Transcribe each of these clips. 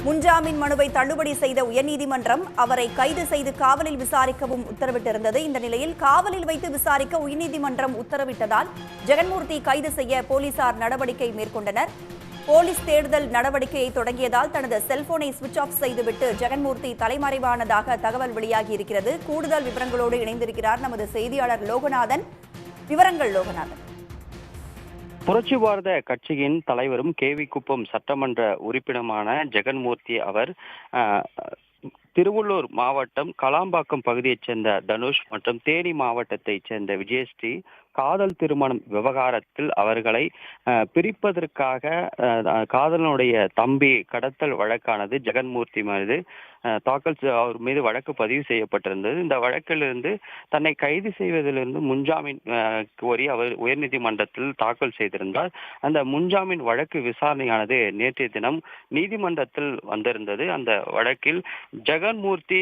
முன்ஜாமீன் மனுவை தள்ளுபடி செய்த உயர்நீதிமன்றம் அவரை கைது செய்து காவலில் விசாரிக்கவும் உத்தரவிட்டிருந்தது. இந்த நிலையில் காவலில் வைத்து விசாரிக்க உயர்நீதிமன்றம் உத்தரவிட்டதால் ஜெகன்மூர்த்தி கைது செய்ய போலீசார் நடவடிக்கை மேற்கொண்டனர். போலீஸ் தேடுதல் நடவடிக்கையை தொடங்கியதால் தனது செல்போனை சுவிட்ச் ஆஃப் செய்துவிட்டு ஜெகன்மூர்த்தி தலைமறைவானதாக தகவல் வெளியாகியிருக்கிறது. கூடுதல் விவரங்களோடு இணைந்திருக்கிறார் நமது செய்தியாளர் லோகநாதன். விவரங்கள் லோகநாதன். புரட்சி பாரத கட்சியின் தலைவரும் கேவிக்குப்பம் சட்டமன்ற உறுப்பினருமான ஜெகன்மூர்த்தி அவர் திருவள்ளூர் மாவட்டம் கலாம்பாக்கம் பகுதியைச் சேர்ந்த தனுஷ் மற்றும் தேனி மாவட்டத்தைச் சேர்ந்த விஜயஸ்ரீ காதல் திருமணம் விவகாரத்தில் அவர்களை பிரிப்பதற்காக காதலனுடைய தம்பி கடத்தல் வழக்கானது ஜெகன்மூர்த்தி மீது அவர் மீது வழக்கு பதிவு செய்யப்பட்டிருந்தது. இந்த வழக்கிலிருந்து தன்னை கைது செய்வதிலிருந்து முன்ஜாமீன் கோரி அவர் உயர்நீதிமன்றத்தில் தாக்கல் செய்திருந்தார். அந்த முன்ஜாமீன் வழக்கு விசாரணையானது நேற்றைய தினம் நீதிமன்றத்தில் வந்திருந்தது. அந்த வழக்கில் ஜெகன்மூர்த்தி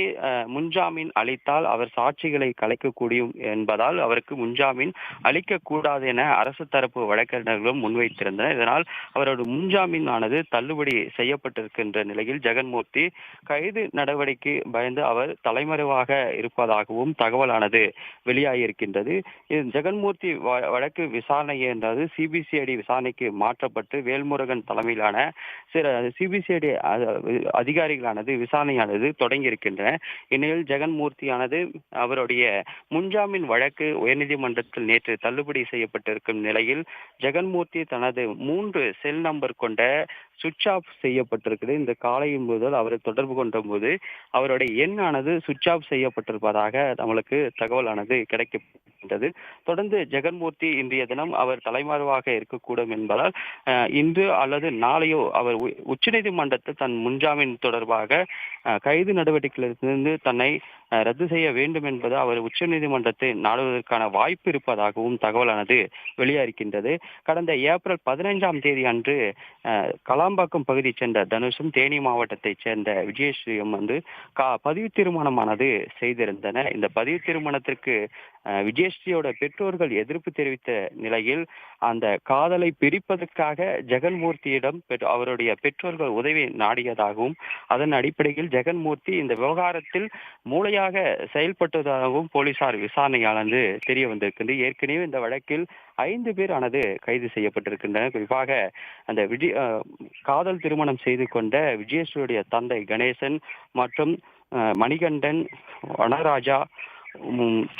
முன்ஜாமீன் அளித்தால் அவர் சாட்சிகளை கலைக்கக்கூடும் என்பதால் அவருக்கு முன்ஜாமீன் அளிக்கக்கூடாது என அரசு தரப்பு வழக்கறிஞர்களும் முன்வைத்திருந்தனர். இதனால் அவரோட முன்ஜாமீன் ஆனது தள்ளுபடி செய்யப்பட்டிருக்கின்ற நிலையில் ஜெகன்மூர்த்தி கைது நடவடிக்கை பயந்து அவர் தலைமறைவாக இருப்பதாகவும் தகவலானது வெளியாகியிருக்கின்றது. ஜெகன்மூர்த்தி வழக்கு விசாரணை என்றது சிபிசிஐடி விசாரணைக்கு மாற்றப்பட்டு வேல்முருகன் தலைமையிலான சில சிபிசிஐடி அதிகாரிகளானது விசாரணையானது தொடங்கியிருக்கின்றன. இந்நிலையில் ஜெகன்மூர்த்தியானது அவருடைய முன்ஜாமீன் வழக்கு உயர்நீதிமன்றத்தில் நேற்று தள்ளுபடி செய்யப்பட்டிருக்கும் நிலையில் ஜெகன்மூர்த்தி தனது 3 செல் நம்பர் கொண்ட சுவிட்ச் ஆஃப் செய்யப்பட்டிருக்கிறது. இந்த காலையின் முதல் அவரை தொடர்பு கொண்ட போது அவருடைய எண்ணானது சுவிட்ச் ஆஃப் செய்யப்பட்டிருப்பதாக நம்மளுக்கு தகவலானது கிடைக்கப்பட்டது. தொடர்ந்து ஜெகன்மூர்த்தி இன்றைய தினம் அவர் தலைமறைவாக இருக்கக்கூடும் என்பதால் இன்று அல்லது நாளையோ அவர் உச்சநீதிமன்றத்தில் தன் முன்ஜாமீன் தொடர்பாக கைது நடவடிக்கையிலிருந்து தன்னை ரத்து செய்ய வேண்டும் என்பது அவர் உச்சநீதிமன்றத்தை நாடுவதற்கான வாய்ப்பு இருப்பதாகவும் தகவலானது வெளியாகின்றது. கடந்த ஏப்ரல் 15ஆம் தேதி அன்று கலாம்பாக்கம் பகுதியைச் சேர்ந்த தனுஷும் தேனி மாவட்டத்தைச் சேர்ந்த விஜயஸ்ரீயும் பதிவு திருமணமானது செய்திருந்தனர். இந்த பதிவு திருமணத்திற்கு விஜயஸ்ரீயோட பெற்றோர்கள் எதிர்ப்பு தெரிவித்த நிலையில் அந்த காதலை பிரிப்பதற்காக ஜெகன்மூர்த்தியிடம் அவருடைய பெற்றோர்கள் உதவி நாடியதாகவும் அதன் அடிப்படையில் ஜெகன்மூர்த்தி இந்த விவகாரத்தில் மூளையாக செயல்பட்டதாகவும் போலீசார் விசாரணையானது தெரிய வந்திருக்கின்றது. ஏற்கனவே இந்த வழக்கில் 5 பேர் ஆனது கைது செய்யப்பட்டிருக்கின்றனர். குறிப்பாக அந்த காதல் திருமணம் செய்து கொண்ட விஜயஸ்ரீயுடைய தந்தை கணேசன் மற்றும் மணிகண்டன், வனராஜா,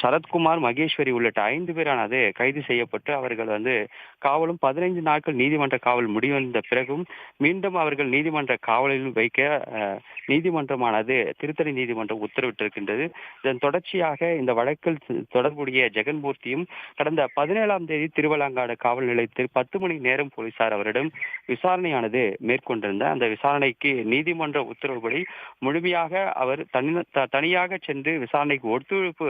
சரத்குமார், மகேஸ்வரி உள்ளிட்ட 5 பேரானது கைது செய்யப்பட்டு அவர்கள் காவலும் 15 நாட்கள் நீதிமன்ற காவல் முடிவடைந்த பிறகும் மீண்டும் அவர்கள் நீதிமன்ற காவலில் வைக்க நீதிமன்றமானது திருத்தணி நீதிமன்றம் உத்தரவிட்டிருக்கின்றது. இதன் தொடர்ச்சியாக இந்த வழக்கில் தொடர்புடைய ஜெகன்மூர்த்தியும் கடந்த 17ஆம் தேதி திருவலங்காடு காவல் நிலையத்தில் 10 மணி நேரம் போலீசார் அவரிடம் விசாரணையானது மேற்கொண்டிருந்தார். அந்த விசாரணைக்கு நீதிமன்ற உத்தரவுப்படி முழுமையாக அவர் தனியாக சென்று விசாரணைக்கு ஒத்துழைப்பு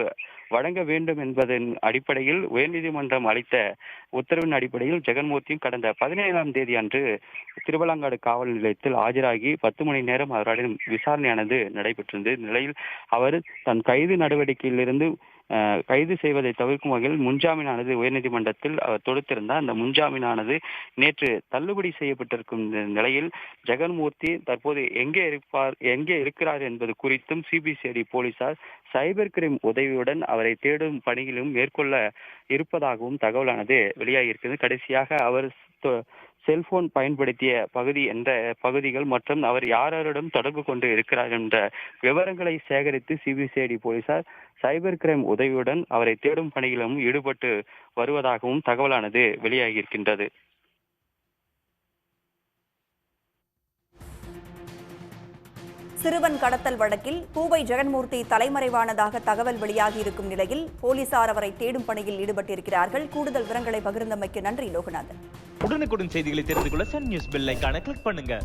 வழங்க வேண்டும் என்பதன் அடிப்படையில் உயர்நீதிமன்றம் அளித்த உத்தரவின் அடிப்படையில் ஜெகன்மூர்த்தியும் கடந்த 17ஆம் தேதி அன்று திருவலங்காடு காவல் நிலையத்தில் ஆஜராகி 10 மணி நேரம் அவருடன் விசாரணையானது நடைபெற்றிருந்தது. நிலையில் அவர் தன் கைது நடவடிக்கையிலிருந்து கைது செய்வதை தவிர்க்கும் வகையில் முன்ஜாமீனானது உயர்நீதிமன்றத்தில் அவர் தொடுத்திருந்தார். அந்த முன்ஜாமீனானது நேற்று தள்ளுபடி செய்யப்பட்டிருக்கும் நிலையில் ஜெகன்மூர்த்தி தற்போது எங்கே இருக்கிறார் என்பது குறித்தும் சிபிசிஐடி போலீசார் சைபர் கிரைம் உதவியுடன் அவரை தேடும் பணியிலும் மேற்கொள்ள இருப்பதாகவும் தகவலானது வெளியாகியிருக்கிறது. கடைசியாக அவர் செல்போன் பயன்படுத்திய பகுதி என்ற பகுதிகள் மற்றும் அவர் யாரிடம் தொடர்பு கொண்டு இருக்கிறார் என்ற விவரங்களை சேகரித்து சிபிசிஐடி போலீசார் சைபர் கிரைம் உதவியுடன் அவரை தேடும் பணியிலும் ஈடுபட்டு வருவதாகவும் தகவலானது வெளியாகியிருக்கின்றது. சிறுவன் கடத்தல் வழக்கில் பூவை ஜெகன்மூர்த்தி தலைமறைவானதாக தகவல் வெளியாகியிருக்கும் நிலையில் போலீசார் அவரை தேடும் பணியில் ஈடுபட்டிருக்கிறார்கள். கூடுதல் விவரங்களை பகிர்ந்தமைக்கு நன்றி லோகநாதன். உடனுக்குடன் செய்திகளை தெரிந்து கொள்ள சன் நியூஸ் பெல் ஐகானை கிளிக் பண்ணுங்க.